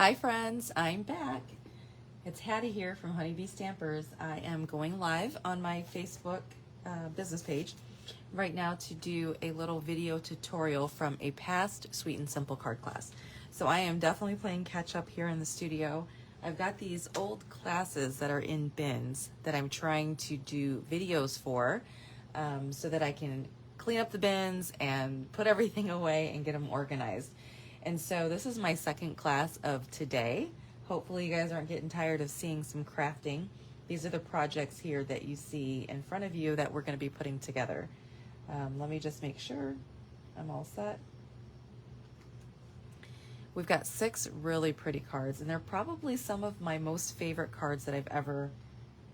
Hi friends, I'm back. It's Hattie here from Honeybee Stampers. I am going live on my Facebook business page right now to do a little video tutorial from a past Sweet and Simple card class. So I am definitely playing catch up here in the studio. I've got these old classes that are in bins that I'm trying to do videos for so that I can clean up the bins and put everything away and get them organized. And so this is my second class of today. Hopefully you guys aren't getting tired of seeing some crafting. These are the projects here that you see in front of you that we're going to be putting together. Let me just make sure I'm all set. We've got 6 really pretty cards, and they're probably some of my most favorite cards that I've ever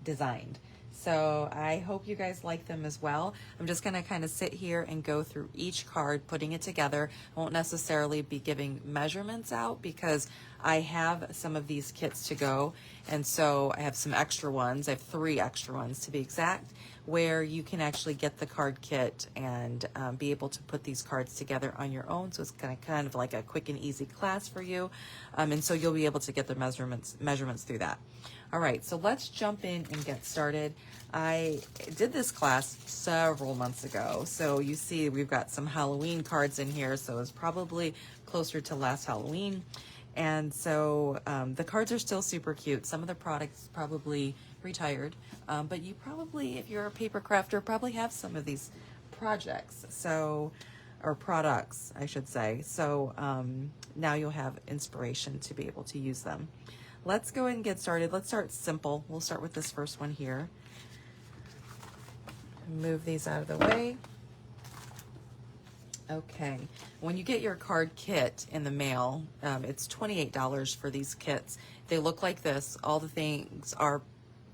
designed. So I hope you guys like them as well. I'm just going to kind of sit here and go through each card, putting it together. I won't necessarily be giving measurements out because I have some of these kits to go. And so I have some extra ones. I have 3 extra ones to be exact, where you can actually get the card kit and be able to put these cards together on your own. So it's kind of like a quick and easy class for you. And so you'll be able to get the measurements through that. All right, so let's jump in and get started. I did this class several months ago. So you see we've got some Halloween cards in here. So it's probably closer to last Halloween. And so the cards are still super cute. Some of the products probably retired, but you probably, if you're a paper crafter, probably have some of these projects. So, or products, I should say. So now you'll have inspiration to be able to use them. Let's go ahead and get started. Let's start simple. We'll start with this first one here. Move these out of the way. Okay, when you get your card kit in the mail, it's $28 for these kits. They look like this. All the things are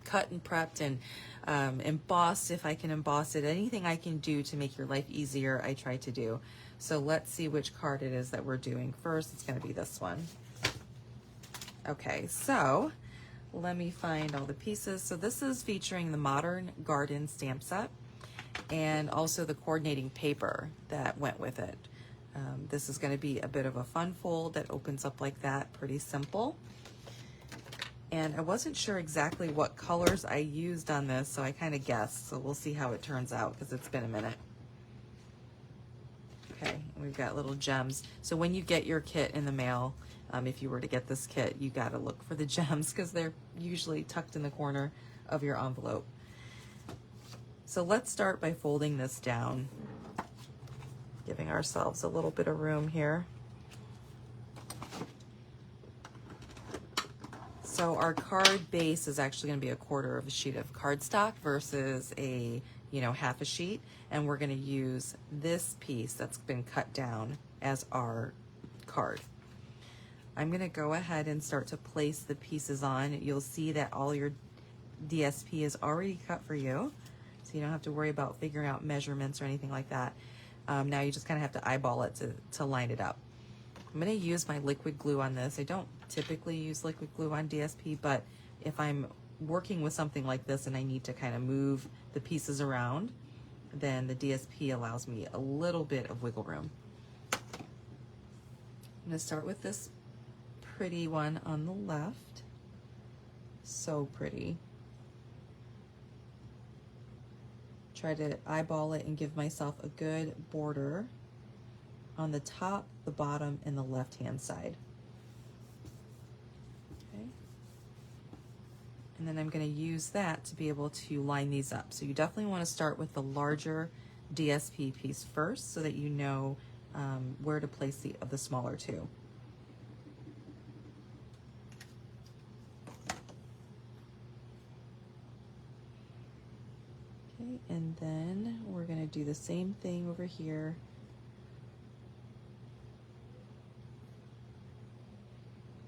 cut and prepped and embossed if I can emboss it. Anything I can do to make your life easier, I try to do. So let's see which card it is that we're doing first. It's going to be this one. Okay, so let me find all the pieces. So this is featuring the Modern Garden stamp set and also the coordinating paper that went with it. This is going to be a bit of a fun fold that opens up like that, pretty simple. And I wasn't sure exactly what colors I used on this, so I kind of guessed. So we'll see how it turns out because it's been a minute. Okay, we've got little gems. So when you get your kit in the mail, if you were to get this kit, you got to look for the gems because they're usually tucked in the corner of your envelope. So let's start by folding this down, giving ourselves a little bit of room here. So our card base is actually going to be 1/4 of a sheet of cardstock versus a, half a sheet. And we're going to use this piece that's been cut down as our card. I'm going to go ahead and start to place the pieces on. You'll see that all your DSP is already cut for you, so you don't have to worry about figuring out measurements or anything like that. Now you just kind of have to eyeball it to line it up. I'm going to use my liquid glue on this. I don't typically use liquid glue on DSP, but if I'm working with something like this and I need to kind of move the pieces around, then the DSP allows me a little bit of wiggle room. I'm going to start with this pretty one on the left. So pretty. Try to eyeball it and give myself a good border on the top, the bottom, and the left-hand side. Okay. And then I'm going to use that to be able to line these up. So you definitely want to start with the larger DSP piece first so that you know where to place the smaller two. Okay, and then we're going to do the same thing over here.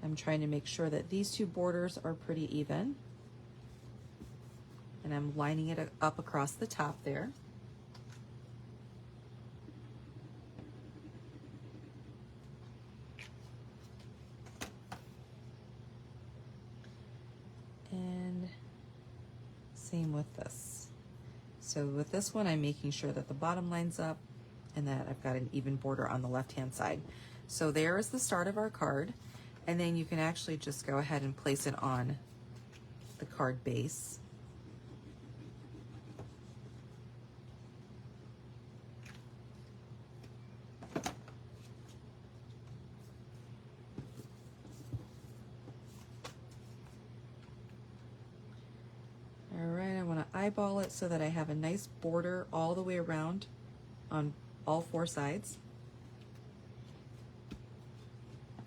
I'm trying to make sure that these 2 borders are pretty even. And I'm lining it up across the top there. And same with this. So with this one, I'm making sure that the bottom lines up and that I've got an even border on the left-hand side. So there is the start of our card. And then you can actually just go ahead and place it on the card base. All right, I want to eyeball it so that I have a nice border all the way around on all four sides.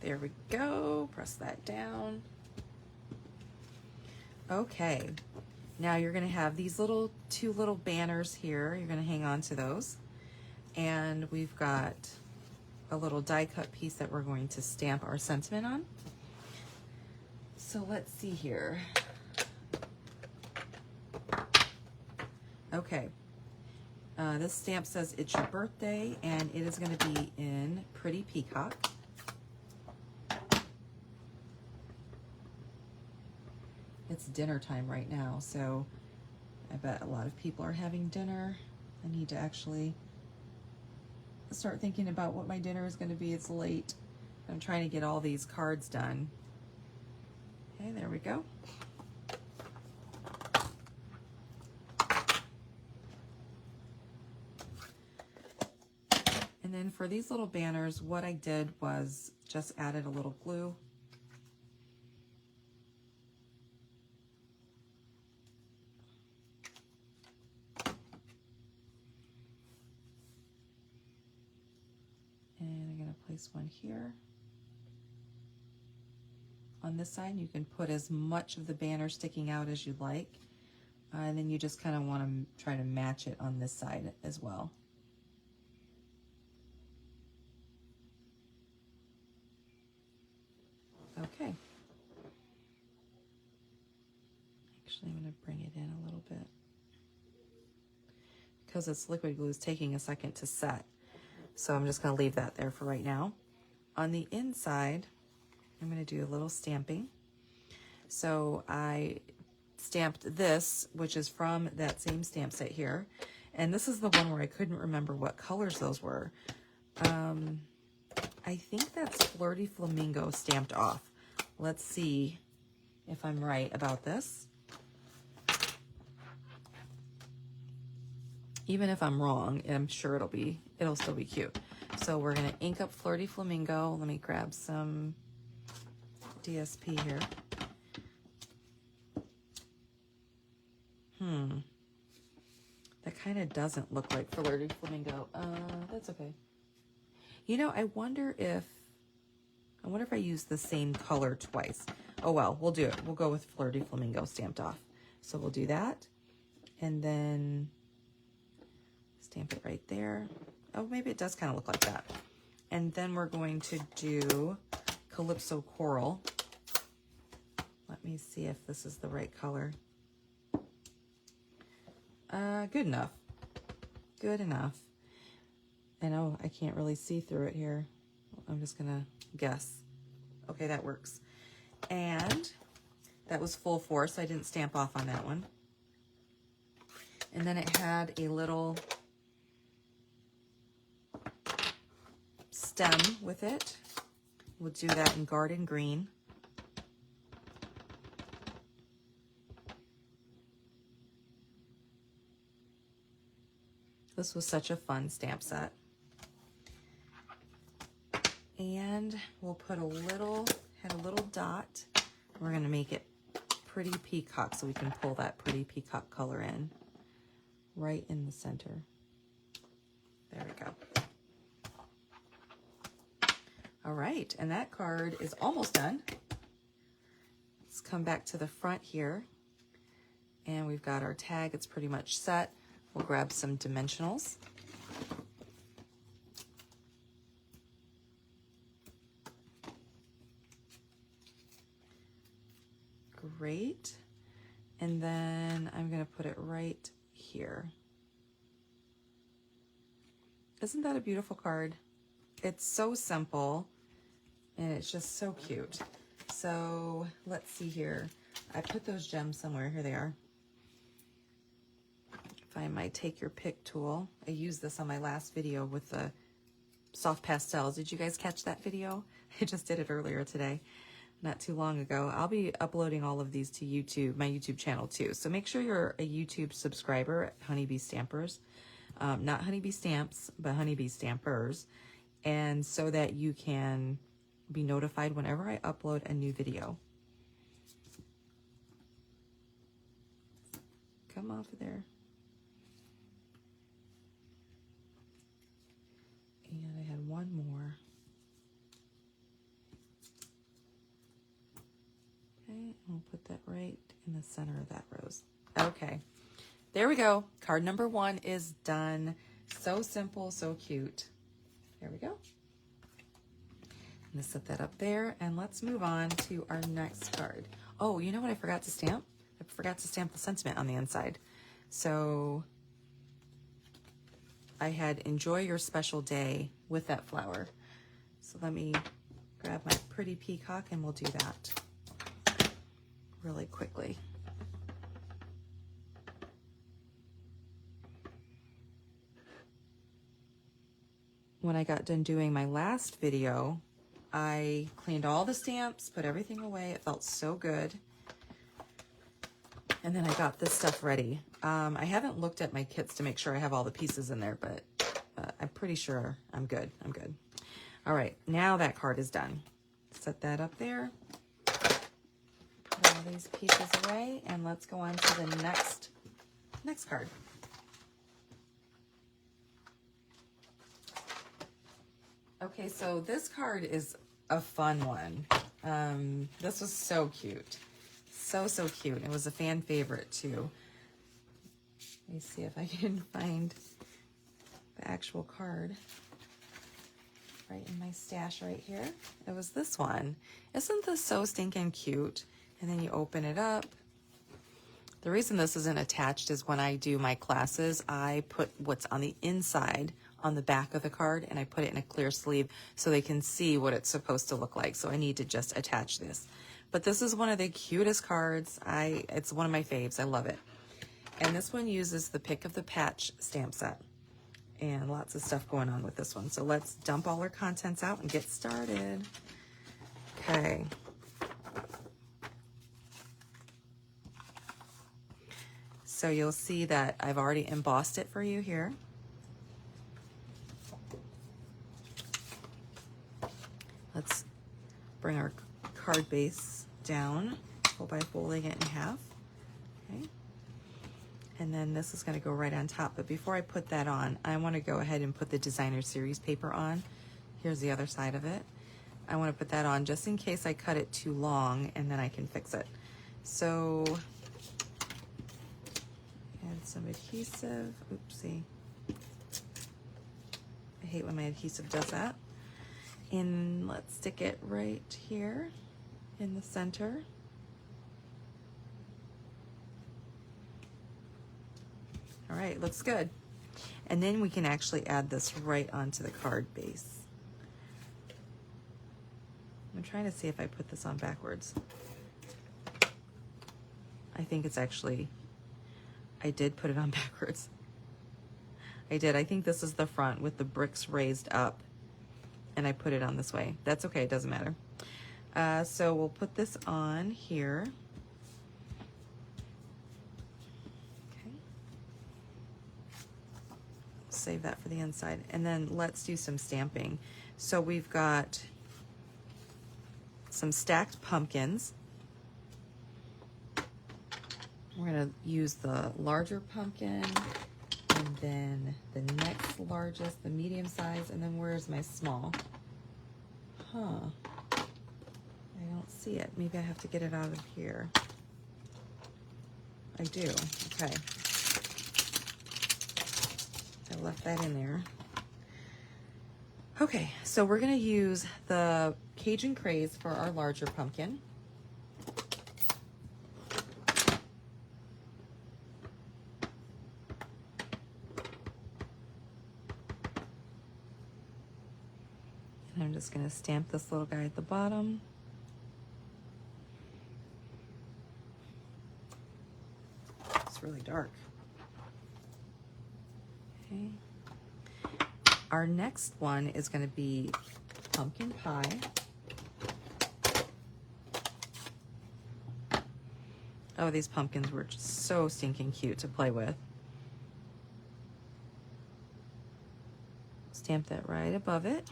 There we go, press that down. Okay, now you're gonna have these two little banners here. You're gonna hang on to those. And we've got a little die cut piece that we're going to stamp our sentiment on. So let's see here. Okay, this stamp says it's your birthday, and it is going to be in Pretty Peacock. It's dinner time right now, so I bet a lot of people are having dinner. I need to actually start thinking about what my dinner is going to be. It's late. I'm trying to get all these cards done. Okay, there we go. And then for these little banners, what I did was just added a little glue. And I'm going to place one here. On this side, you can put as much of the banner sticking out as you'd like. And then you just kind of want to try to match it on this side as well. Okay. Actually, I'm going to bring it in a little bit. Because it's liquid glue, it's taking a second to set. So I'm just going to leave that there for right now. On the inside, I'm going to do a little stamping. So I stamped this, which is from that same stamp set here. And this is the one where I couldn't remember what colors those were. I think that's Flirty Flamingo stamped off. Let's see if I'm right about this. Even if I'm wrong, I'm sure it'll still be cute. So we're gonna ink up Flirty Flamingo. Let me grab some DSP here. That kind of doesn't look like Flirty Flamingo. That's okay. You know, I wonder if I use the same color twice. Oh well, we'll do it. We'll go with Flirty Flamingo stamped off. So we'll do that. And then stamp it right there. Oh, maybe it does kind of look like that. And then we're going to do Calypso Coral. Let me see if this is the right color. Good enough. Good enough. I know I can't really see through it here. I'm just gonna guess. Okay, that works. And that was full force. I didn't stamp off on that one. And then it had a little stem with it. We'll do that in Garden Green. This was such a fun stamp set. And we'll put a little dot. We're gonna make it Pretty Peacock so we can pull that Pretty Peacock color in right in the center. There we go. All right, and that card is almost done. Let's come back to the front here. And we've got our tag, it's pretty much set. We'll grab some dimensionals. Great. And then I'm going to put it right here. Isn't that a beautiful card? It's so simple and it's just so cute. So let's see here. I put those gems somewhere. Here they are. Find my Take Your Pick tool. I used this on my last video with the soft pastels. Did you guys catch that video? I just did it earlier today. not too long ago. I'll be uploading all of these to YouTube, my YouTube channel too. So make sure you're a YouTube subscriber at Honeybee Stampers. Not Honeybee Stamps, but Honeybee Stampers. And so that you can be notified whenever I upload a new video. Come off of there. And I had one more. Okay, we'll put that right in the center of that rose. Okay, there we go. Card number 1 is done. So simple, so cute. There we go. I'm gonna set that up there, and let's move on to our next card. Oh, you know what I forgot to stamp? I forgot to stamp the sentiment on the inside. So I had enjoy your special day with that flower. So let me grab my pretty peacock and we'll do that really quickly. When I got done doing my last video, I cleaned all the stamps, put everything away. It felt so good. And then I got this stuff ready. I haven't looked at my kits to make sure I have all the pieces in there, but I'm pretty sure I'm good. I'm good. All right, now that card is done. Set that up there. Put all these pieces away, and let's go on to the next card. Okay, so this card is a fun one. This was so cute. So cute. It was a fan favorite too. Let me see if I can find the actual card right in my stash right here. It was this one. Isn't this so stinking cute? And then you open it up. The reason this isn't attached is when I do my classes, I put what's on the inside on the back of the card, and I put it in a clear sleeve so they can see what it's supposed to look like. So I need to just attach this. But this is one of the cutest cards. It's one of my faves. I love it. And this one uses the Pick of the Patch stamp set. And lots of stuff going on with this one. So let's dump all our contents out and get started. Okay. So you'll see that I've already embossed it for you here. Let's bring our card base down by folding it in half. Okay. And then this is going to go right on top. But before I put that on, I want to go ahead and put the designer series paper on. Here's the other side of it. I want to put that on just in case I cut it too long, and then I can fix it. So add some adhesive. Oopsie. I hate when my adhesive does that. And let's stick it right here in the center. All right, looks good. And then we can actually add this right onto the card base. I'm trying to see if I put this on backwards. I think it's actually, I did put it on backwards. I did. I think this is the front with the bricks raised up. And I put it on this way. That's okay, it doesn't matter. So we'll put this on here. Okay. Save that for the inside. And then let's do some stamping. So we've got some stacked pumpkins. We're gonna use the larger pumpkin, and then the next largest, the medium size, and then where's my small? Huh. I don't see it. Maybe I have to get it out of here. I do. Okay. I left that in there. Okay, so we're going to use the Cajun Craze for our larger pumpkin. And I'm just going to stamp this little guy at the bottom. It's really dark. Okay. Our next one is going to be pumpkin pie. Oh, these pumpkins were just so stinking cute to play with. Stamp that right above it.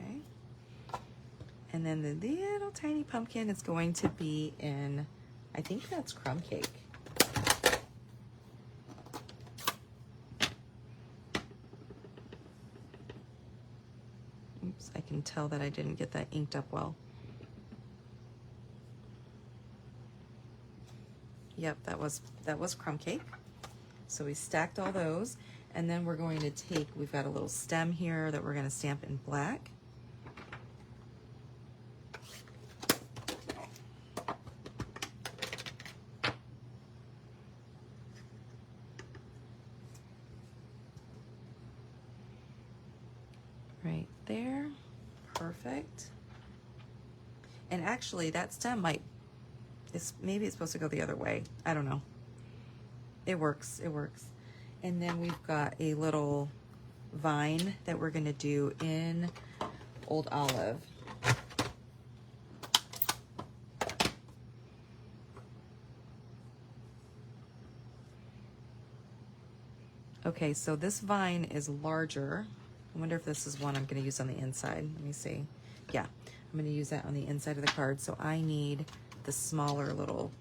Okay. And then the little tiny pumpkin is going to be in, I think that's crumb cake. Oops, I can tell that I didn't get that inked up well. Yep, that was crumb cake. So we stacked all those, and then we're going to take, we've got a little stem here that we're going to stamp in black. Right there. Perfect. And actually that stem maybe it's supposed to go the other way. I don't know. It works. It works. And then we've got a little vine that we're going to do in Old Olive. Okay, so this vine is larger. I wonder if this is one I'm going to use on the inside. Let me see. Yeah, I'm going to use that on the inside of the card. So I need the smaller little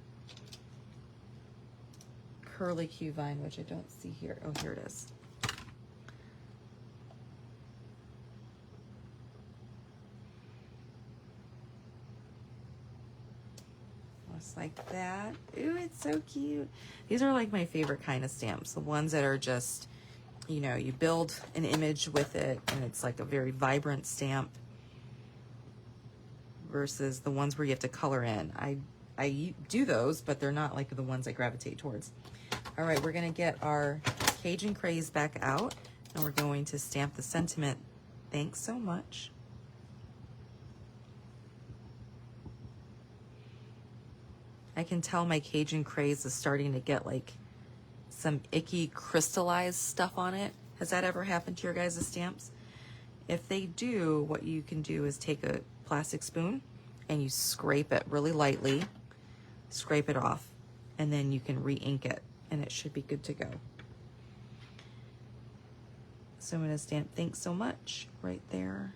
curly Q vine, which I don't see here. Oh, here it is. Just like that. Ooh, it's so cute. These are like my favorite kind of stamps. The ones that are just, you know, you build an image with it and it's like a very vibrant stamp versus the ones where you have to color in. I do those, but they're not like the ones I gravitate towards. All right, we're gonna get our Cajun Craze back out and we're going to stamp the sentiment, "Thanks so much." I can tell my Cajun Craze is starting to get like some icky crystallized stuff on it. Has that ever happened to your guys' stamps? If they do, what you can do is take a plastic spoon and you scrape it really lightly, scrape it off, and then you can re-ink it and it should be good to go. So I'm gonna stamp "Thanks so much" right there.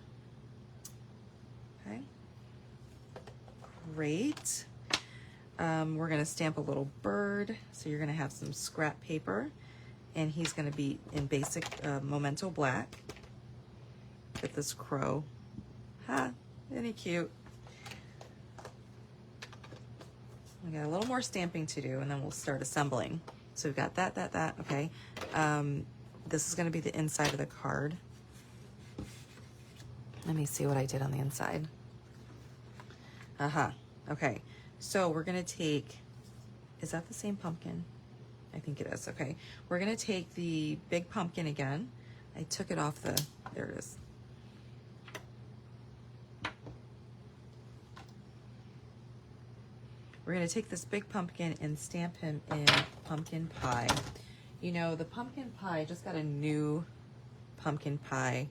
Okay, great. We're gonna stamp a little bird. So you're gonna have some scrap paper and he's gonna be in basic Memento black with this crow. Ha, isn't he cute? We got a little more stamping to do and then we'll start assembling. So we've got that, okay. This is gonna be the inside of the card. Let me see what I did on the inside. Okay. So we're gonna take, is that the same pumpkin? I think it is, okay. We're gonna take the big pumpkin again. I took it off the, there it is. We're gonna take this big pumpkin and stamp him in pumpkin pie. You know, the pumpkin pie, I just got a new pumpkin pie.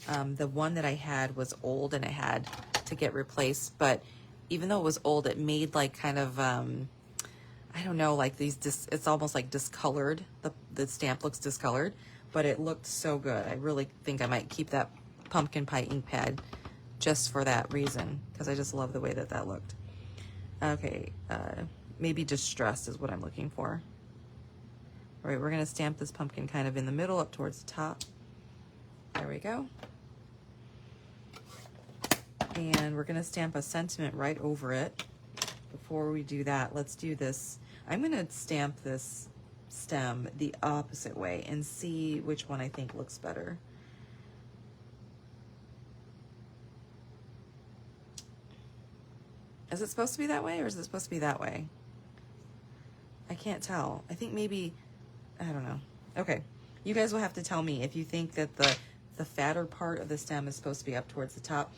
The one that I had was old and it had to get replaced, but even though it was old, it made like kind of, I don't know, like these, it's almost like discolored. The stamp looks discolored, but it looked so good. I really think I might keep that pumpkin pie ink pad just for that reason, because I just love the way that that looked. Okay, maybe distressed is what I'm looking for. All right, we're gonna stamp this pumpkin kind of in the middle up towards the top. There we go. And we're gonna stamp a sentiment right over it. Before we do that, let's do this. I'm gonna stamp this stem the opposite way and see which one I think looks better. Is it supposed to be that way or is it supposed to be that way? I can't tell. I think maybe, I don't know. Okay, you guys will have to tell me if you think that the fatter part of the stem is supposed to be up towards the top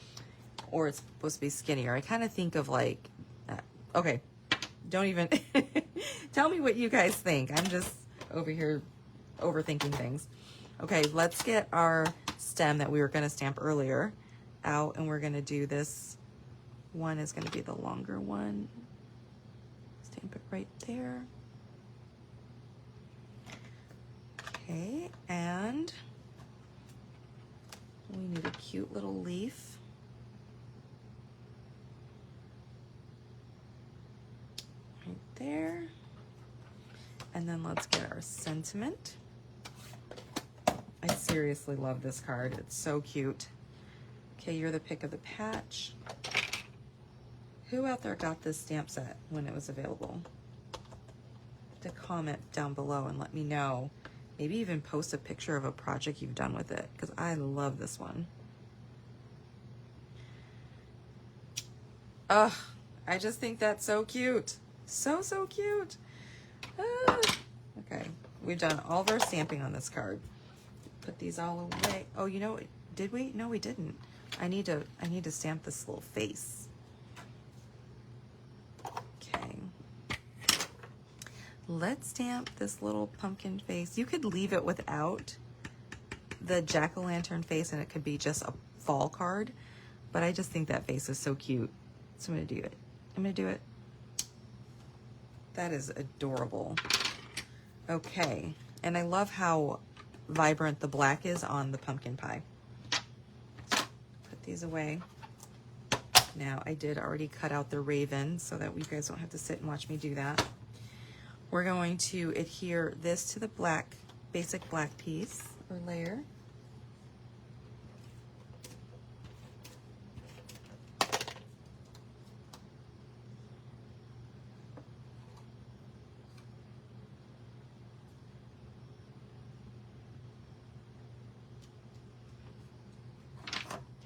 or it's supposed to be skinnier. I kind of think of like, okay, don't even, tell me what you guys think. I'm just over here overthinking things. Okay, let's get our stem that we were gonna stamp earlier out and we're gonna do this one is going to be the longer one. Stamp it right there. Okay, and we need a cute little leaf. Right there. And then let's get our sentiment. I seriously love this card. It's so cute. Okay, you're the pick of the patch. Who out there got this stamp set when it was available? To comment down below and let me know. Maybe even post a picture of a project you've done with it, because I love this one. Ugh, I just think that's so cute. So, so cute. Ah. Okay, we've done all of our stamping on this card. Put these all away. Oh, you know, did we? No, we didn't. I need to stamp this little face. Okay. Let's stamp this little pumpkin face. You could leave it without the jack-o'-lantern face and it could be just a fall card, but I just think that face is so cute. So I'm gonna do it. I'm gonna do it. That is adorable. Okay, and I love how vibrant the black is on the pumpkin pie. Put these away. Now, I did already cut out the raven so that you guys don't have to sit and watch me do that. We're going to adhere this to the black, basic black piece or layer.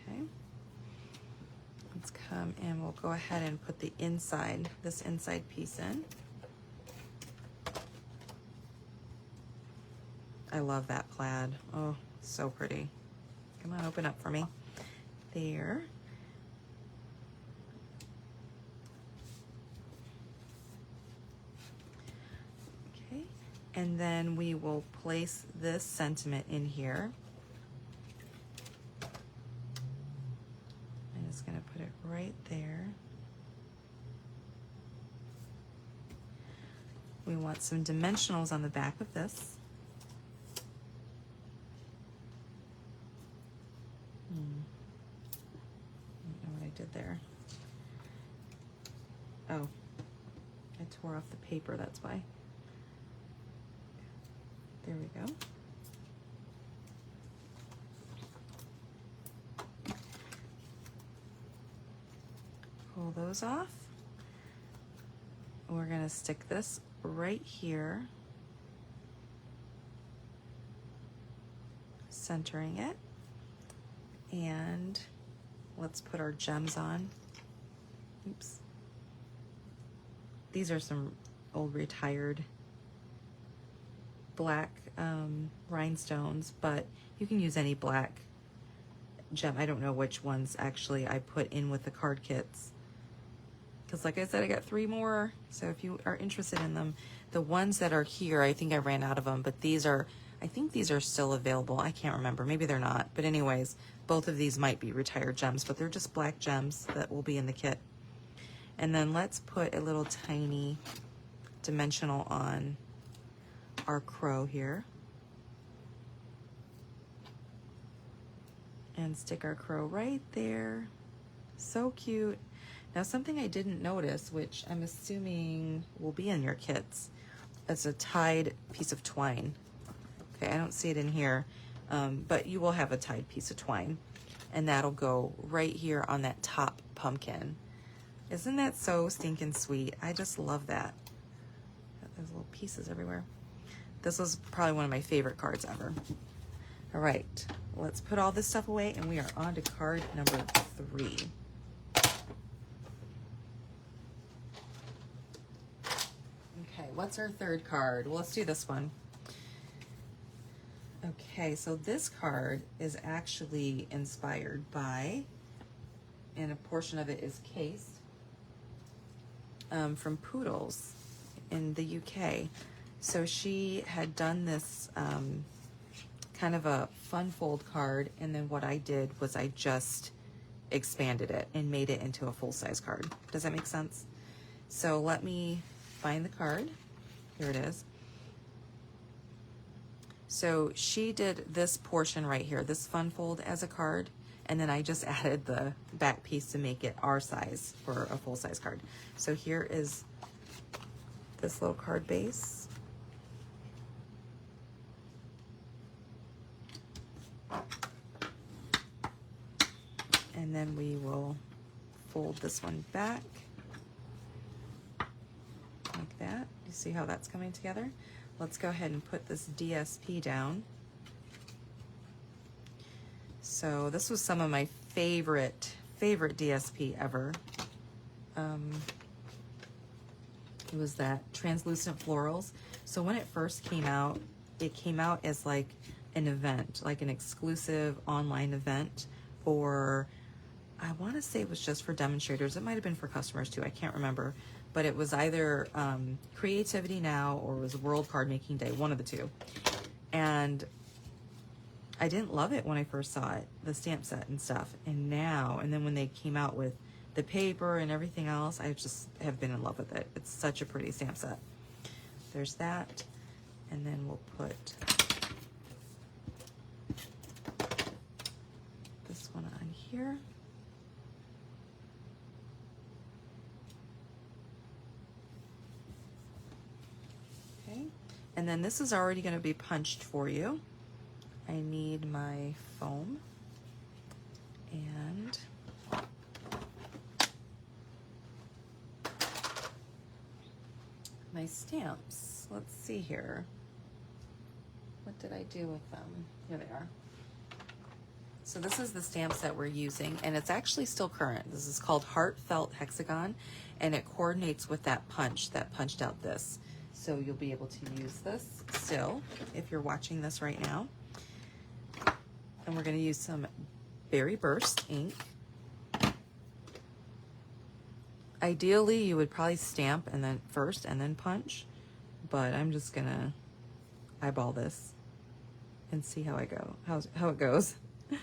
Okay. Let's come and we'll go ahead and put the inside, this inside piece in. I love that plaid. Oh, so pretty. Come on, open up for me. There. Okay, and then we will place this sentiment in here. I'm just gonna put it right there. We want some dimensionals on the back of this. There. Oh, I tore off the paper, that's why. There we go. Pull those off. We're gonna stick this right here, centering it, and let's put our gems on. Oops. These are some old retired black rhinestones, but you can use any black gem. I don't know which ones actually I put in with the card kits, because like I said, I got 3 more. So if you are interested in them, the ones that are here, I think I ran out of them, but these are, I think these are still available. I can't remember, maybe they're not, but anyways, both of these might be retired gems, but they're just black gems that will be in the kit. And then let's put a little tiny dimensional on our crow here. And stick our crow right there. So cute. Now, something I didn't notice, which I'm assuming will be in your kits, is a tied piece of twine. Okay, I don't see it in here. But you will have a tied piece of twine, and that'll go right here on that top pumpkin. Isn't that so stinking sweet? I just love that. There's little pieces everywhere. This was probably one of my favorite cards ever. All right, let's put all this stuff away, and we are on to card number 3. Okay, what's our third card? Well, let's do this one. Okay, so this card is actually inspired by, and a portion of it is cased, from Poodles in the UK. So she had done this kind of a fun fold card, and then what I did was I just expanded it and made it into a full-size card. Does that make sense? So let me find the card. Here it is. So she did this portion right here, this fun fold as a card, and then I just added the back piece to make it our size for a full-size card. So here is this little card base. And then we will fold this one back like that. You see how that's coming together? Let's go ahead and put this DSP down. So this was some of my favorite DSP ever. It was that translucent florals. So when it first came out, it came out as like an event, like an exclusive online event for, I want to say it was just for demonstrators. It might have been for customers too. I can't remember. But it was either Creativity Now or it was World Card Making Day, one of the two. And I didn't love it when I first saw it, the stamp set and stuff. And now, and then when they came out with the paper and everything else, I just have been in love with it. It's such a pretty stamp set. There's that. And then we'll put this one on here. And then this is already going to be punched for you. I need my foam and my stamps. Let's see here. What did I do with them? Here they are. So this is the stamp set we're using, and it's actually still current. This is called Heartfelt Hexagon, and it coordinates with that punch that punched out this. So you'll be able to use this still if you're watching this right now. And we're going to use some Berry Burst ink. Ideally, you would probably stamp and then first and then punch, but I'm just going to eyeball this and see how it goes. Okay.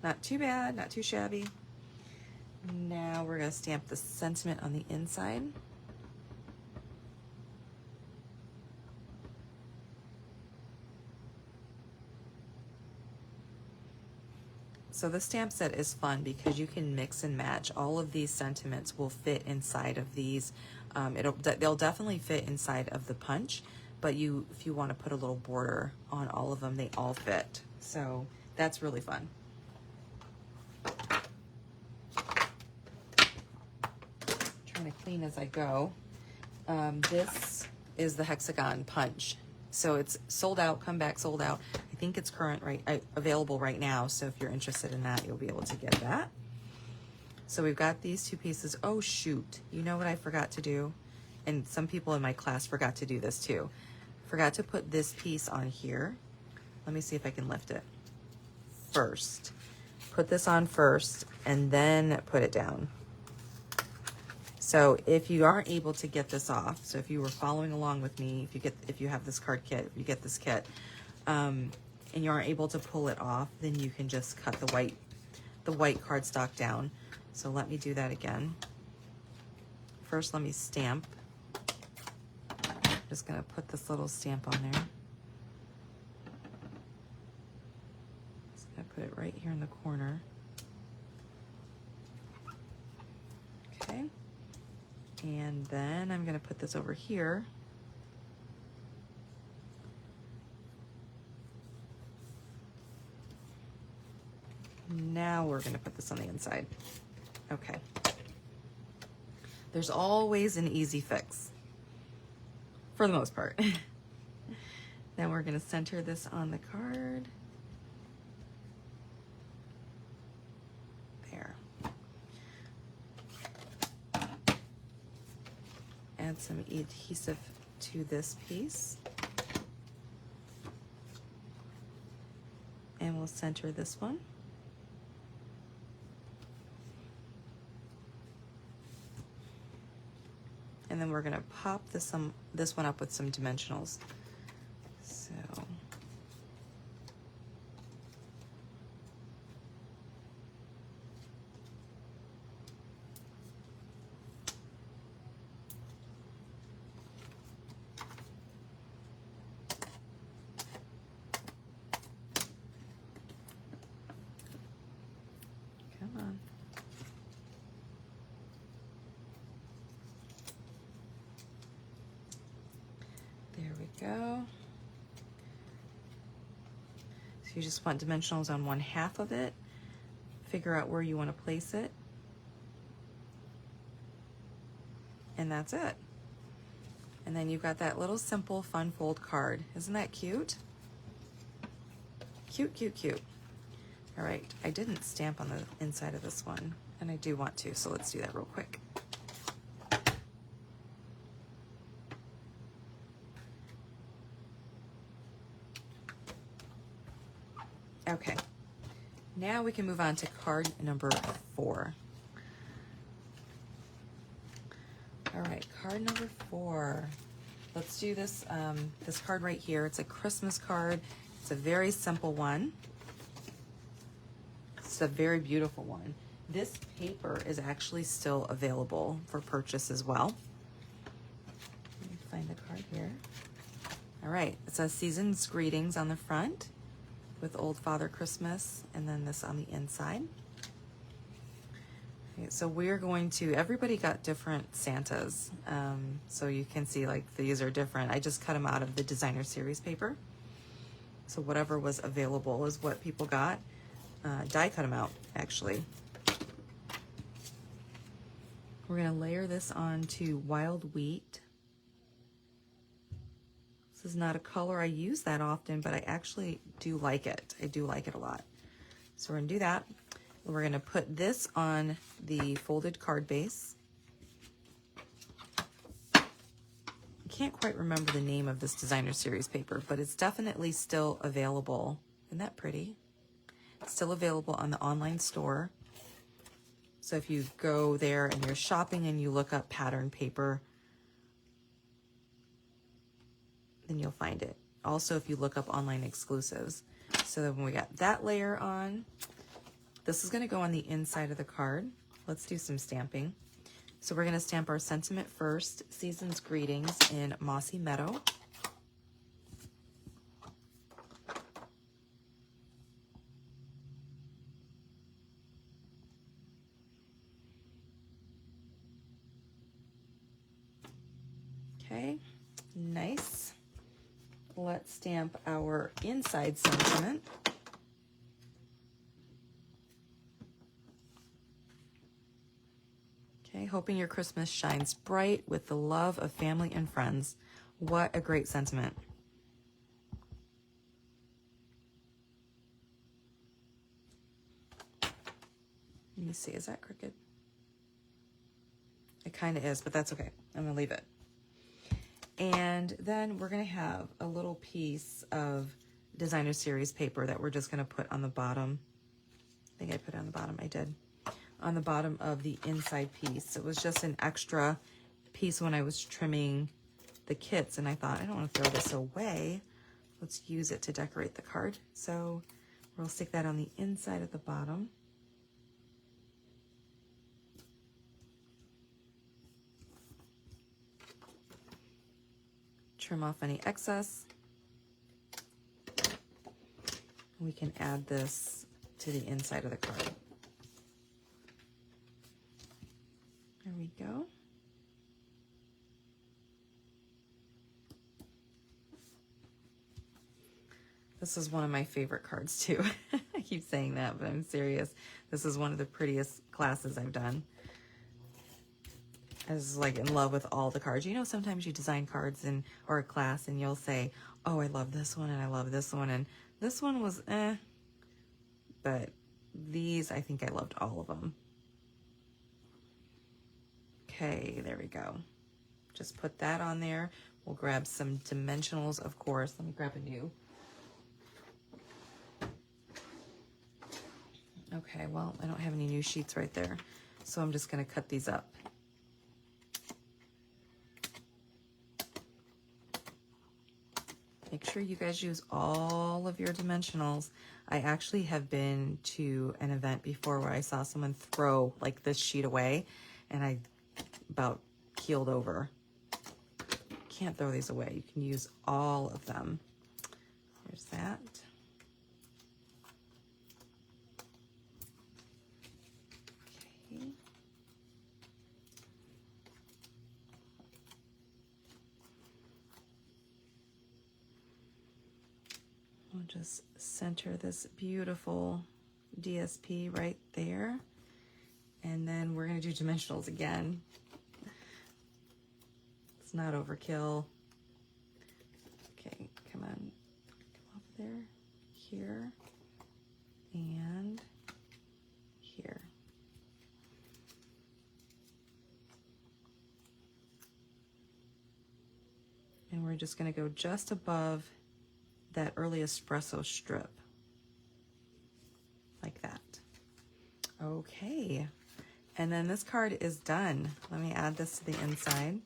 Not too bad, not too shabby. Now we're going to stamp the sentiment on the inside. So the stamp set is fun because you can mix and match. All of these sentiments will fit inside of these. They'll definitely fit inside of the punch, but if you want to put a little border on all of them, they all fit. So that's really fun. Trying to clean as I go. This is the hexagon punch. So it's sold out, come back, sold out. I think it's available right now. So if you're interested in that, you'll be able to get that. So we've got these two pieces. Oh shoot, you know what I forgot to do? And some people in my class forgot to do this too. Forgot to put this piece on here. Let me see if I can lift it. First, put this on first and then put it down. So if you aren't able to get this off, so if you were following along with me, if you have this card kit, if you get this kit, and you aren't able to pull it off, then you can just cut the white cardstock down. So let me do that again. First, let me stamp. I'm just gonna put this little stamp on there. Just gonna put it right here in the corner. Okay. And then I'm going to put this over here. Now we're going to put this on the inside. Okay. There's always an easy fix, for the most part. Then we're going to center this on the card. Add some adhesive to this piece. And we'll center this one. And then we're going to pop this one up with some dimensionals. So Come on. There we go. So you just want dimensionals on 1/2 of it. Figure out where you want to place it. And that's it. And then you've got that little simple fun fold card. Isn't that cute? Cute, cute, cute. All right, I didn't stamp on the inside of this one, and I do want to, so let's do that real quick. Okay, now we can move on to card number 4. All right, card number 4. Let's do this, this card right here. It's a Christmas card. It's a very simple one. It's a very beautiful one. This paper is actually still available for purchase as well. Let me find the card here. All right, it says Season's Greetings on the front with Old Father Christmas, and then this on the inside. Okay, so we're going to, everybody got different Santas. So you can see like these are different. I just cut them out of the designer series paper. So whatever was available is what people got. Die cut them out, actually. We're gonna layer this onto Wild Wheat. This is not a color I use that often, but I actually do like it. I do like it a lot. So we're gonna do that. We're gonna put this on the folded card base. I can't quite remember the name of this designer series paper, but it's definitely still available. Isn't that pretty? It's still available on the online store. So if you go there and you're shopping and you look up pattern paper, then you'll find it. Also, if you look up online exclusives. So then when we got that layer on, this is gonna go on the inside of the card. Let's do some stamping. So we're gonna stamp our sentiment first, Season's Greetings in Mossy Meadow. Okay, nice. Let's stamp our inside sentiment. Okay, hoping your Christmas shines bright with the love of family and friends. What a great sentiment. Let me see, is that crooked? It kind of is, but that's okay. I'm gonna leave it. And then we're gonna have a little piece of designer series paper that we're just gonna put on the bottom. I think I put it on the bottom, I did. On the bottom of the inside piece. It was just an extra piece when I was trimming the kits, and I thought, I don't want to throw this away. Let's use it to decorate the card. So we'll stick that on the inside of the bottom. Trim off any excess. We can add this to the inside of the card. There we go. This is one of my favorite cards too. I keep saying that, but I'm serious. This is one of the prettiest classes I've done. I was like in love with all the cards. You know, sometimes you design cards or a class and you'll say, oh, I love this one and I love this one and this one was eh. But these, I think I loved all of them. Okay, there we go. Just put that on there. We'll grab some dimensionals, of course. Let me grab a new. Okay, well, I don't have any new sheets right there, so I'm just gonna cut these up. Make sure you guys use all of your dimensionals. I actually have been to an event before where I saw someone throw like this sheet away, and I about keeled over. Can't throw these away. You can use all of them. There's that. Just center this beautiful DSP right there. And then we're going to do dimensionals again. It's not overkill. Okay, come on. Come up there. Here. And here. And we're just going to go just above that early espresso strip. Like that. Okay. And then this card is done. Let me add this to the inside.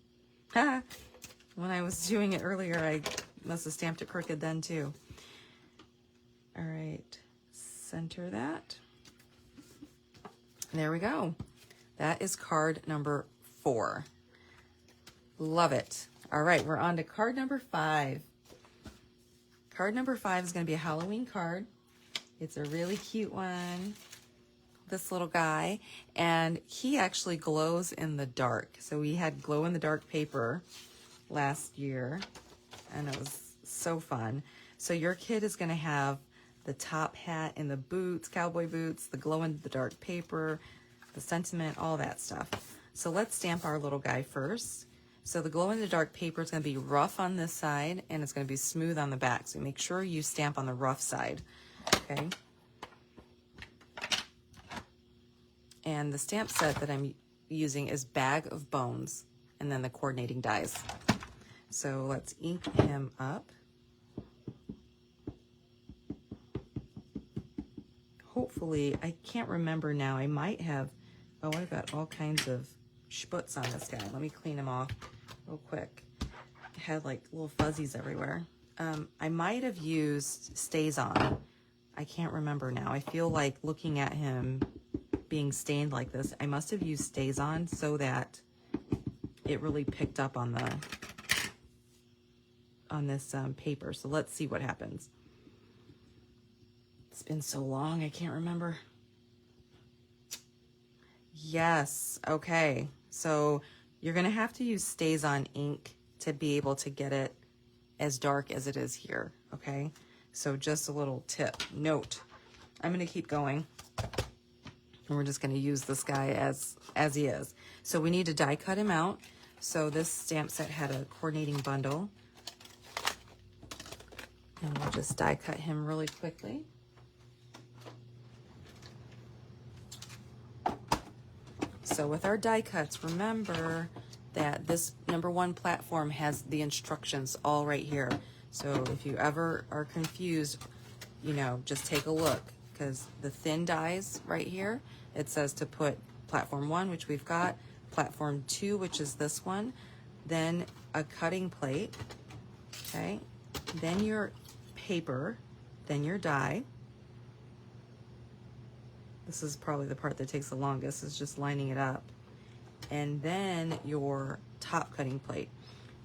When I was doing it earlier, I must have stamped it crooked then too. All right, center that. There we go. That is card number 4. Love it. All right, we're on to card number 5. Card number 5 is going to be a Halloween card. It's a really cute one. This little guy, and he actually glows in the dark. So we had glow in the dark paper last year, and it was so fun. So your kid is going to have the top hat and the boots, cowboy boots, the glow in the dark paper, the sentiment, all that stuff. So let's stamp our little guy first. So the glow in the dark paper is going to be rough on this side, and it's going to be smooth on the back. So make sure you stamp on the rough side, okay? And the stamp set that I'm using is Bag of Bones, and then the coordinating dies. So let's ink him up. Hopefully, I can't remember now. I might have, oh, I've got all kinds of schputz on this guy. Let me clean him off real quick. I had like little fuzzies everywhere. I might have used Stays On. I can't remember now. I feel like looking at him being stained like this, I must have used Stays On so that it really picked up on the this paper. So let's see what happens. It's been so long, I can't remember. Yes, okay. So you're gonna have to use Stays On ink to be able to get it as dark as it is here, okay? So just a little tip, note. I'm gonna keep going. And we're just going to use this guy as he is. So we need to die cut him out. So this stamp set had a coordinating bundle. And we'll just die cut him really quickly. So with our die cuts, remember that this #1 platform has the instructions all right here. So if you ever are confused, you know, just take a look. Because the thin dies right here, it says to put platform 1, which we've got, platform 2, which is this one, then a cutting plate, okay, then your paper, then your die. This is probably the part that takes the longest, is just lining it up. And then your top cutting plate.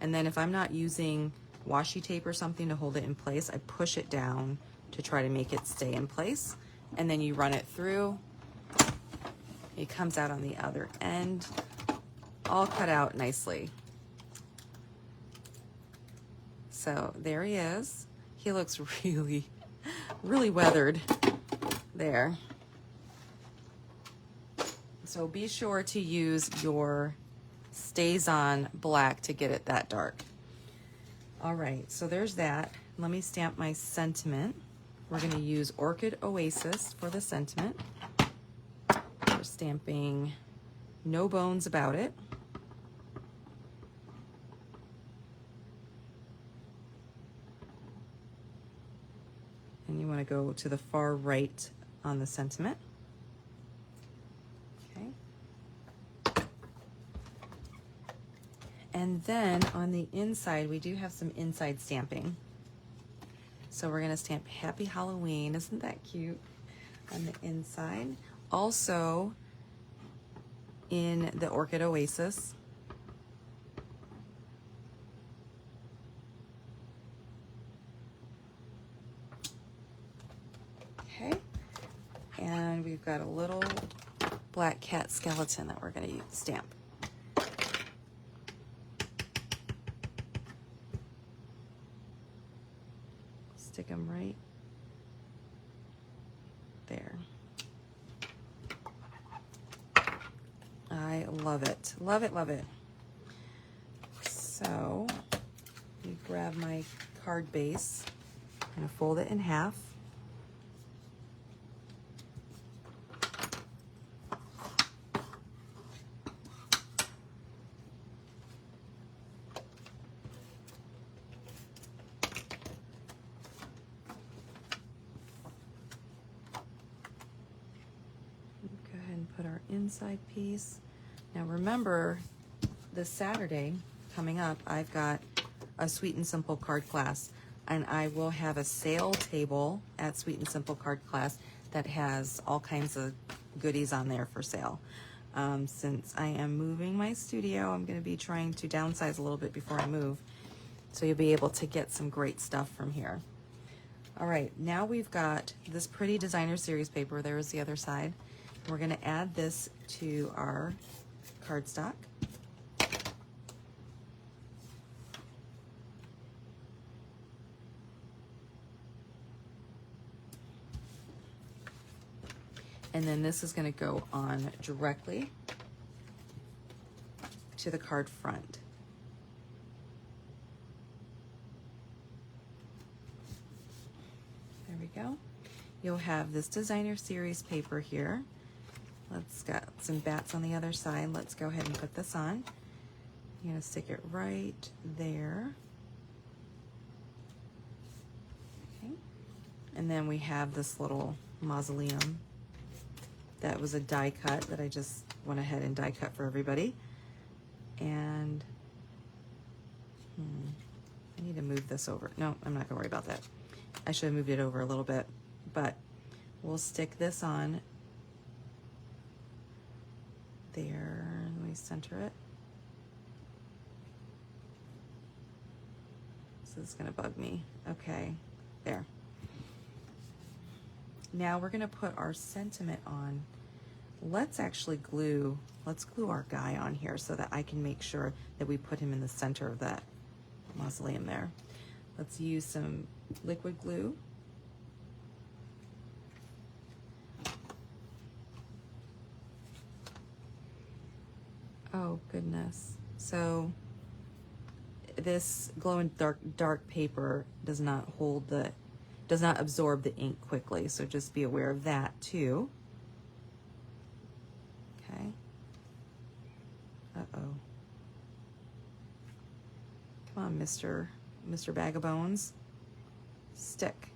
And then if I'm not using washi tape or something to hold it in place, I push it down to try to make it stay in place, and then you run it through. It comes out on the other end, all cut out nicely. So there he is. He looks really, really weathered there. So be sure to use your Stays On black to get it that dark. All right, so there's that. Let me stamp my sentiment. We're going to use Orchid Oasis for the sentiment. We're stamping No Bones About It. And you want to go to the far right on the sentiment. Okay. And then on the inside, we do have some inside stamping. So we're going to stamp Happy Halloween. Isn't that cute? On the inside. Also in the Orchid Oasis. Okay. And we've got a little black cat skeleton that we're going to stamp. Stick them right Love it. Love it, love it. So, you grab my card base. I'm going to fold it in half. Go ahead and put our inside piece. Now remember, this Saturday coming up, I've got a Sweet and Simple card class, and I will have a sale table at Sweet and Simple card class that has all kinds of goodies on there for sale. Since I am moving my studio, I'm going to be trying to downsize a little bit before I move, so you'll be able to get some great stuff from here. All right, now we've got this pretty designer series paper. There's the other side. We're going to add this to our cardstock. And then this is going to go on directly to the card front. There we go. You'll have this designer series paper here. Let's got some bats on the other side. Let's go ahead and put this on. You're going to stick it right there. Okay. And then we have this little mausoleum. That was a die cut that I just went ahead and die cut for everybody. And I need to move this over. No, I'm not gonna worry about that. I should have moved it over a little bit, but we'll stick this on there. Let me center it. This is gonna bug me. Okay, there. Now we're gonna put our sentiment on. Let's glue our guy on here so that I can make sure that we put him in the center of that mausoleum there. Let's use some liquid glue. Oh goodness. So this glow in dark paper does not absorb the ink quickly, so just be aware of that too. Okay. Uh-oh. Come on, Mr. Bag of Bones. Stick.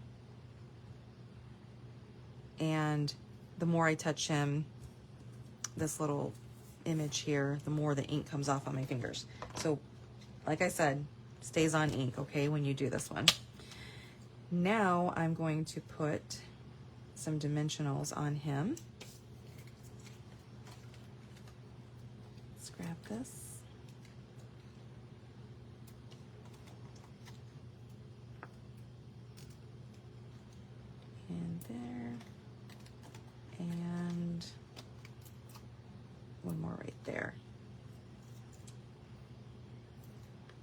And the more I touch him, this little image here, the more the ink comes off on my fingers. So, like I said, stays on ink, okay, when you do this one. Now I'm going to put some dimensionals on him. Let's grab this. And there. And one more right there.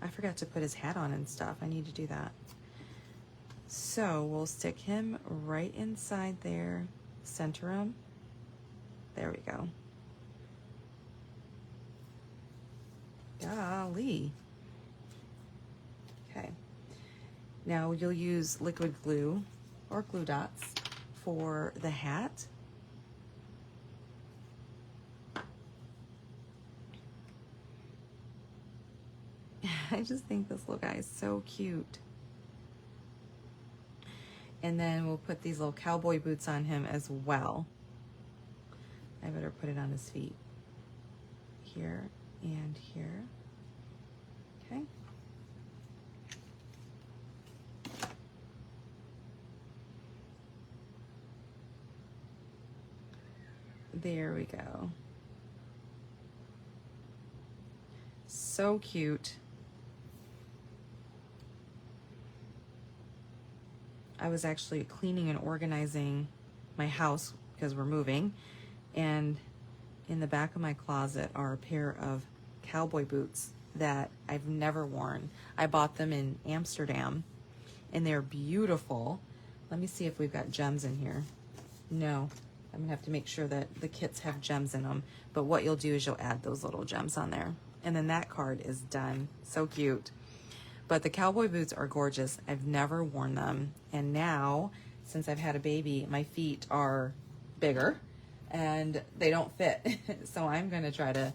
I forgot to put his hat on and stuff. I need to do that. So we'll stick him right inside there, center him. There we go. Golly. Okay. Now you'll use liquid glue or glue dots for the hat. I just think this little guy is so cute. And then we'll put these little cowboy boots on him as well. I better put it on his feet. Here and here. Okay. There we go. So cute. I was actually cleaning and organizing my house because we're moving, and in the back of my closet are a pair of cowboy boots that I've never worn. I bought them in Amsterdam and they're beautiful. Let me see if we've got gems in here. No, I'm gonna have to make sure that the kits have gems in them. But what you'll do is you'll add those little gems on there. And then that card is done. So cute. But the cowboy boots are gorgeous. I've never worn them. And now, since I've had a baby, my feet are bigger and they don't fit. So I'm gonna try to,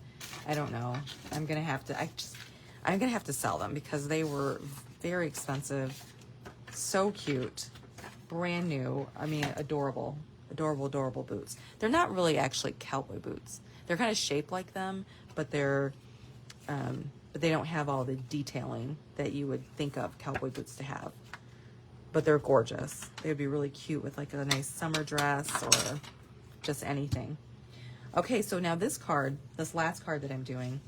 I don't know. I'm gonna have to sell them because they were very expensive. So cute. Brand new. I mean, adorable. Adorable, adorable boots. They're not really actually cowboy boots. They're kind of shaped like them, but they're, but they don't have all the detailing that you would think of cowboy boots to have. But they're gorgeous. They would be really cute with like a nice summer dress or just anything. Okay, so now this card, this last card that I'm doing,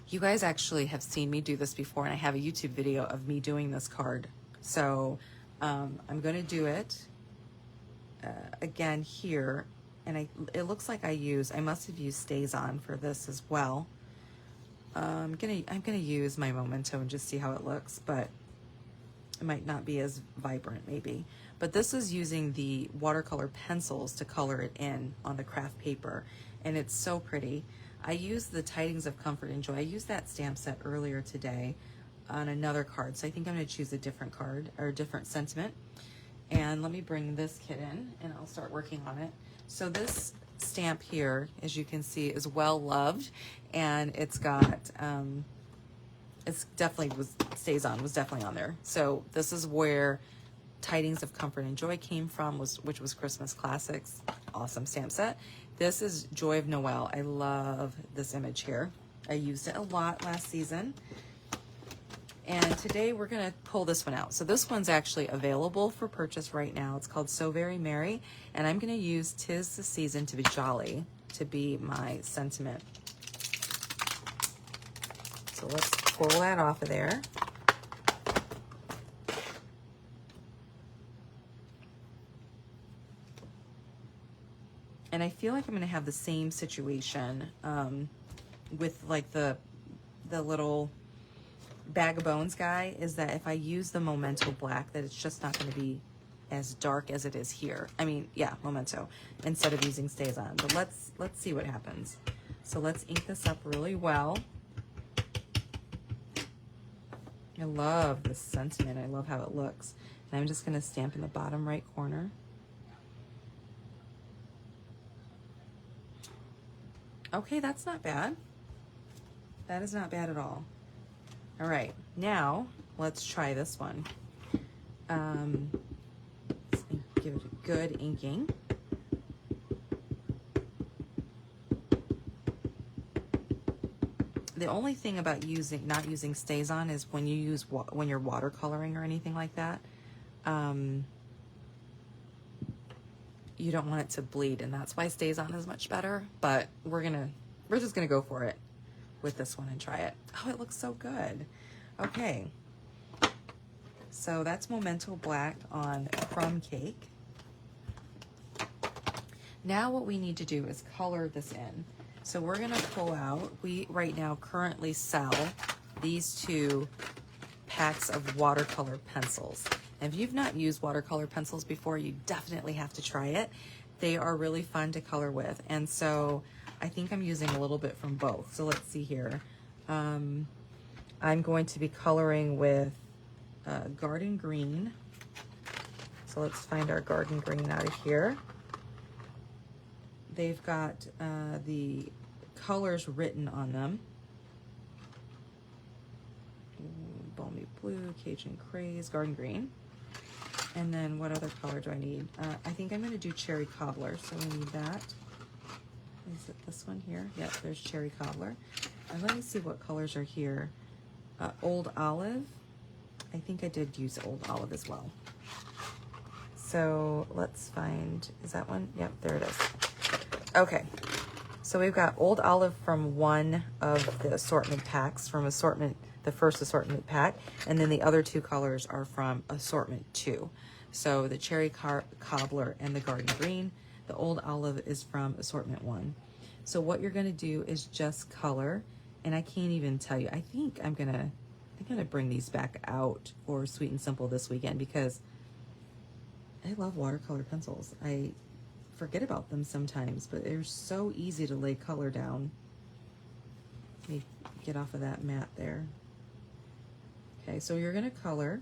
you guys actually have seen me do this before, and I have a YouTube video of me doing this card. So I'm going to do it again here, and it looks like I must have used Stays On for this as well. I'm gonna use my Memento and just see how it looks, but it might not be as vibrant maybe. But this is using the watercolor pencils to color it in on the craft paper, and it's so pretty. I used the Tidings of Comfort and Joy. I used that stamp set earlier today on another card, so I think I'm gonna choose a different card or a different sentiment. And let me bring this kit in and I'll start working on it. So this stamp here, as you can see, is well loved, and it's got it's definitely was definitely on there. So this is where Tidings of Comfort and Joy came from, which was Christmas Classics. Awesome stamp set. This is Joy of Noel. I love this image here. I used it a lot last season. And today we're gonna pull this one out. So this one's actually available for purchase right now. It's called So Very Merry, and I'm gonna use 'Tis the Season to be Jolly to be my sentiment. So let's pull that off of there. And I feel like I'm gonna have the same situation with like the little Bag of Bones guy, is that if I use the Memento black, that it's just not going to be as dark as it is here. I mean, yeah, Memento, instead of using Stays On. But let's see what happens. So let's ink this up really well. I love this sentiment. I love how it looks. And I'm just going to stamp in the bottom right corner. Okay, that's not bad. That is not bad at all. All right, now let's try this one. Let's give it a good inking. The only thing about not using Stays On is when you're watercoloring or anything like that, you don't want it to bleed, and that's why Stays On is much better. But we're just gonna go for it with this one and try it. Oh, it looks so good. Okay, so that's Memento Black on Crumb Cake. Now what we need to do is color this in. So we're gonna pull out, we right now currently sell these 2 packs of watercolor pencils. And if you've not used watercolor pencils before, you definitely have to try it. They are really fun to color with. And so I think I'm using a little bit from both. So let's see here. I'm going to be coloring with Garden Green. So let's find our Garden Green out of here. They've got the colors written on them. Balmy Blue, Cajun Craze, Garden Green. And then what other color do I need? I think I'm going to do Cherry Cobbler, so we need that. Is it this one here? Yep, there's Cherry Cobbler. And let me see what colors are here. Old Olive. I think I did use Old Olive as well. So let's find, is that one? Yep, there it is. Okay, so we've got Old Olive from one of the assortment packs, from the first assortment pack, and then the other 2 colors are from assortment 2. So the Cherry Cobbler and the Garden Green. The Old Olive is from assortment 1. So what you're gonna do is just color, and I can't even tell you. I think I'm gonna bring these back out for Sweet and Simple this weekend because I love watercolor pencils. forget about them sometimes, but they're so easy to lay color down. Let me get off of that mat there. Okay, so you're gonna color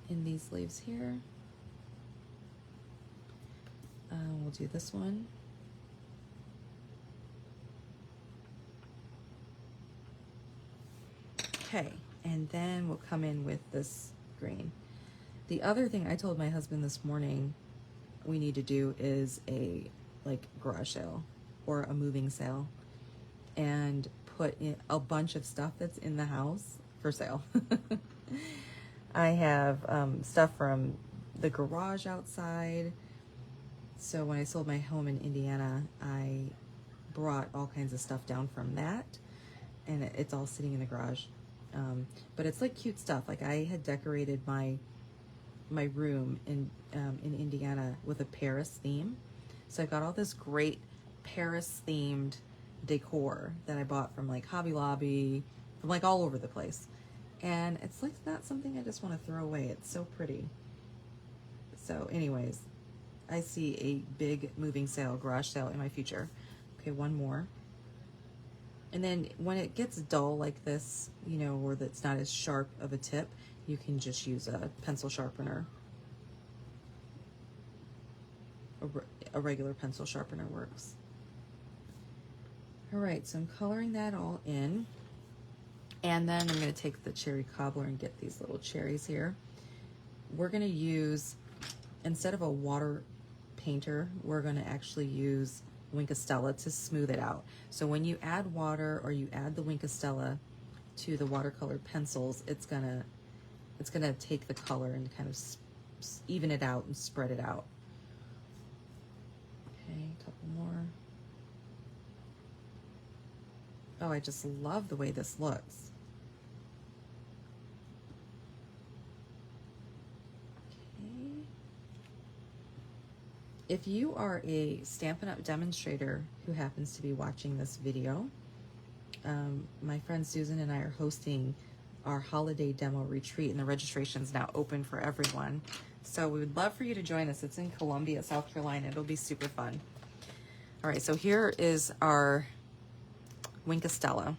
in these leaves here. We'll do this one. Okay, and then we'll come in with this green. The other thing I told my husband this morning we need to do is a like garage sale or a moving sale and put in a bunch of stuff that's in the house for sale. I have stuff from the garage outside. So when I sold my home in Indiana, I brought all kinds of stuff down from that, and it's all sitting in the garage. But it's like cute stuff. Like I had decorated my room in Indiana with a Paris theme. So I got all this great Paris themed decor that I bought from like Hobby Lobby, from like all over the place. And it's like not something I just want to throw away. It's so pretty. So anyways, I see a big moving sale, garage sale in my future. Okay, one more. And then when it gets dull like this, you know, or that's not as sharp of a tip, you can just use a pencil sharpener. A regular pencil sharpener works. All right, so I'm coloring that all in. And then I'm going to take the cherry cobbler and get these little cherries here. We're going to use, instead of a water painter, we're going to actually use Winkostella to smooth it out. So when you add water or you add the Winkostella to the watercolor pencils, it's gonna take the color and kind of even it out and spread it out. Okay, a couple more. Oh, I just love the way this looks. If you are a Stampin' Up! Demonstrator who happens to be watching this video, my friend Susan and I are hosting our holiday demo retreat, and the registration is now open for everyone. So we would love for you to join us. It's in Columbia, South Carolina. It'll be super fun. All right, so here is our Winkostella,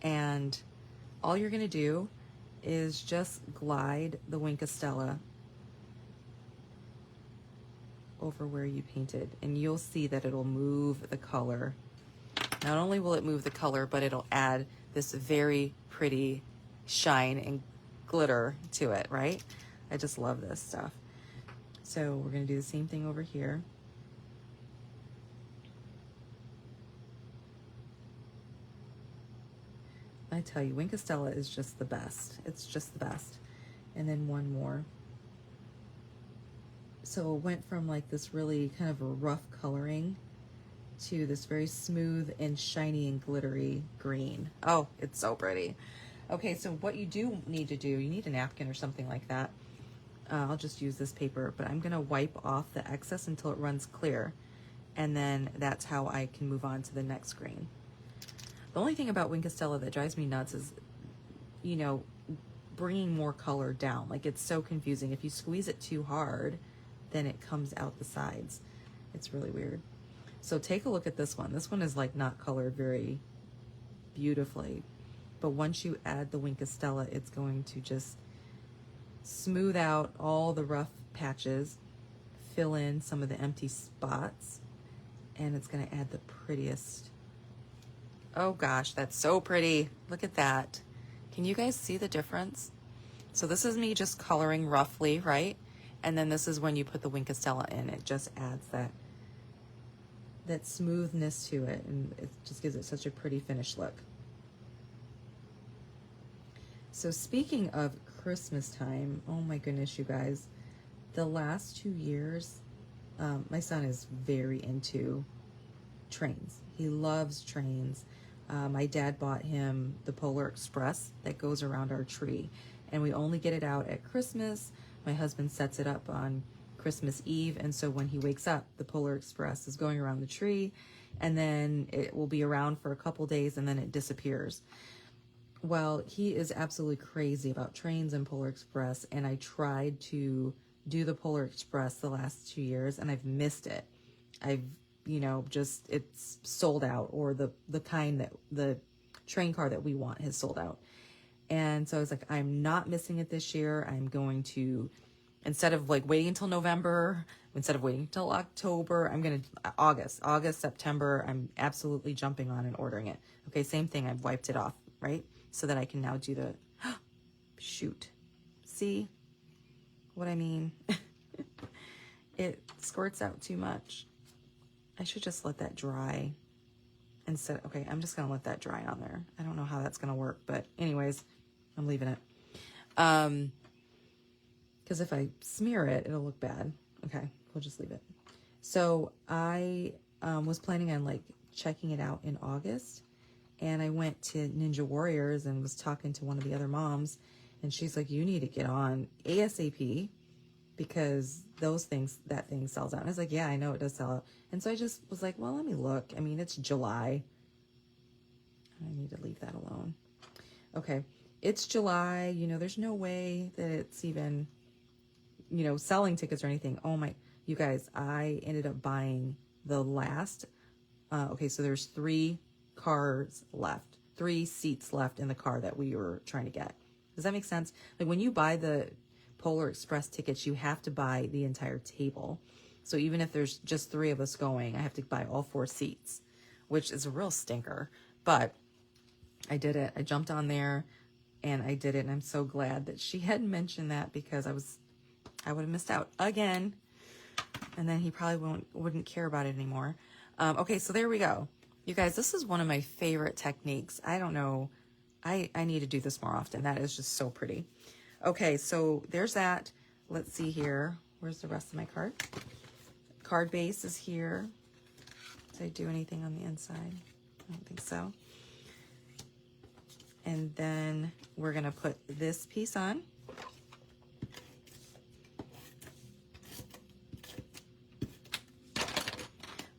and all you're gonna do is just glide the Winkostella over where you painted, and you'll see that it'll move the color. Not only will it move the color, but it'll add this very pretty shine and glitter to it, right? I just love this stuff. So we're gonna do the same thing over here. I tell you, Winkostella is just the best. It's just the best. And then one more. So it went from like this really kind of a rough coloring to this very smooth and shiny and glittery green. Oh, it's so pretty. Okay, so what you do need to do, you need a napkin or something like that. I'll just use this paper, but I'm gonna wipe off the excess until it runs clear. And then that's how I can move on to the next green. The only thing about Winkostella that drives me nuts is, you know, bringing more color down. Like, it's so confusing. If you squeeze it too hard, then it comes out the sides. It's really weird. So take a look at this one. This one is like not colored very beautifully, but once you add the Winkostella, it's going to just smooth out all the rough patches, fill in some of the empty spots, and it's going to add the prettiest. Oh gosh, that's so pretty. Look at that. Can you guys see the difference? So this is me just coloring roughly, right? And then this is when you put the Winkostella in. It just adds that smoothness to it, and it just gives it such a pretty finished look. So speaking of Christmas time, oh my goodness, you guys, the last 2 years, my son is very into trains. He loves trains. My dad bought him the Polar Express that goes around our tree, and we only get it out at Christmas. My husband sets it up on Christmas Eve, and so when he wakes up, the Polar Express is going around the tree, and then it will be around for a couple days, and then it disappears. Well, he is absolutely crazy about trains and Polar Express, and I tried to do the Polar Express the last 2 years, and I've missed it. I've, you know, just, it's sold out, or the kind that, the train car that we want has sold out. And so I was like, I'm not missing it this year. I'm going to, instead of like waiting until November, instead of waiting until October, I'm going to, August, September, I'm absolutely jumping on and ordering it. Okay, same thing. I've wiped it off, right? So that I can now do the, shoot. See what I mean? It squirts out too much. I should just let that dry instead. Okay, I'm just going to let that dry on there. I don't know how that's going to work, but anyways, I'm leaving it. Because if I smear it, it'll look bad. Okay, we'll just leave it. So I was planning on like checking it out in August, and I went to Ninja Warriors and was talking to one of the other moms, and she's like, you need to get on ASAP because that thing sells out. And I was like, yeah, I know it does sell out. And so I just was like, well, let me look. I mean, it's July. I need to leave that alone. Okay, it's July. You know, there's no way that it's even, you know, selling tickets or anything. Oh my, you guys, I ended up buying the last, okay, so there's 3 cars left, 3 seats left in the car that we were trying to get. Does that make sense? Like when you buy the Polar Express tickets, you have to buy the entire table. So even if there's just 3 of us going, I have to buy all 4 seats, which is a real stinker. But I did it. I jumped on there and I did it. And I'm so glad that she had mentioned that, because I would have missed out again. And then he probably wouldn't care about it anymore. Okay, so there we go. You guys, this is one of my favorite techniques. I don't know. I need to do this more often. That is just so pretty. Okay, so there's that. Let's see here. Where's the rest of my card? Card base is here. Did I do anything on the inside? I don't think so. And then we're going to put this piece on.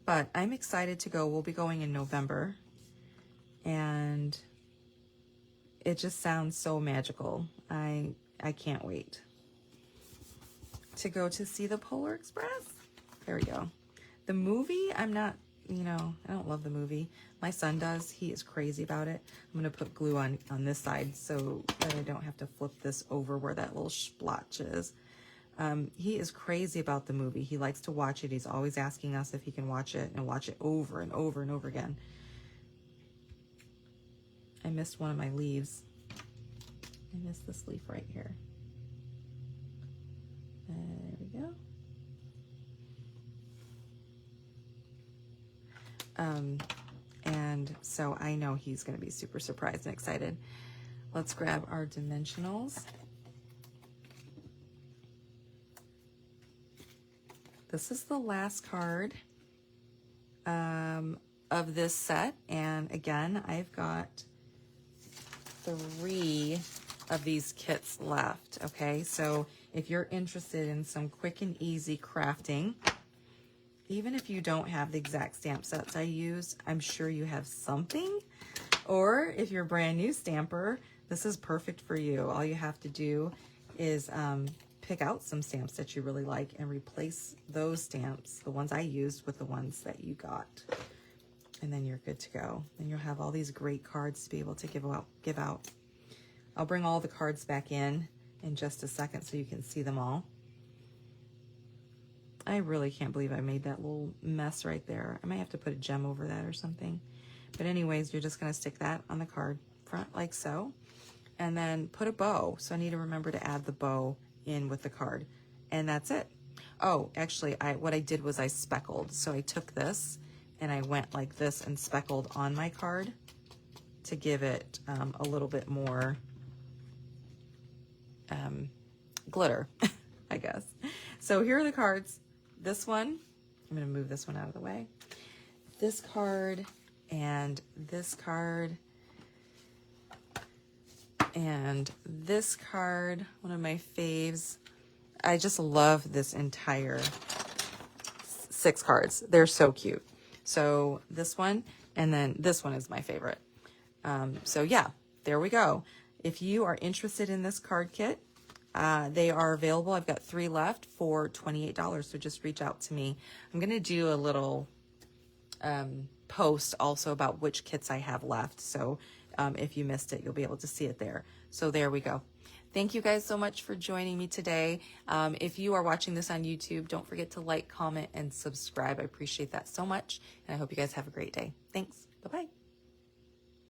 But I'm excited to go. We'll be going in November. And it just sounds so magical. I can't wait to go to see the Polar Express. There we go. The movie, I'm not, you know, I don't love the movie. My son does. He is crazy about it. I'm going to put glue on this side so that I don't have to flip this over where that little splotch is. He is crazy about the movie. He likes to watch it. He's always asking us if he can watch it and watch it over and over and over again. I missed one of my leaves. I missed this leaf right here. There we go. And so I know he's going to be super surprised and excited. Let's grab our dimensionals. This is the last card of this set. And again, I've got 3 of these kits left. Okay, so if you're interested in some quick and easy crafting, even if you don't have the exact stamp sets I use, I'm sure you have something. Or if you're a brand new stamper, this is perfect for you. All you have to do is pick out some stamps that you really like and replace those stamps, the ones I used, with the ones that you got. And then you're good to go. And you'll have all these great cards to be able to give out. I'll bring all the cards back in just a second so you can see them all. I really can't believe I made that little mess right there. I might have to put a gem over that or something. But anyways, you're just going to stick that on the card front like so. And then put a bow. So I need to remember to add the bow in with the card. And that's it. Oh, actually, what I did was I speckled. So I took this and I went like this and speckled on my card to give it a little bit more glitter, I guess. So here are the cards. This one, I'm going to move this one out of the way. This card and this card and this card, one of my faves. I just love this entire 6 cards. They're so cute. So this one, and then this one is my favorite. So yeah, there we go. If you are interested in this card kit, They are available. I've got 3 left for $28, so just reach out to me. I'm going to do a little post also about which kits I have left, so if you missed it, you'll be able to see it there. So there we go. Thank you guys so much for joining me today. If you are watching this on YouTube, don't forget to like, comment, and subscribe. I appreciate that so much, and I hope you guys have a great day. Thanks. Bye-bye.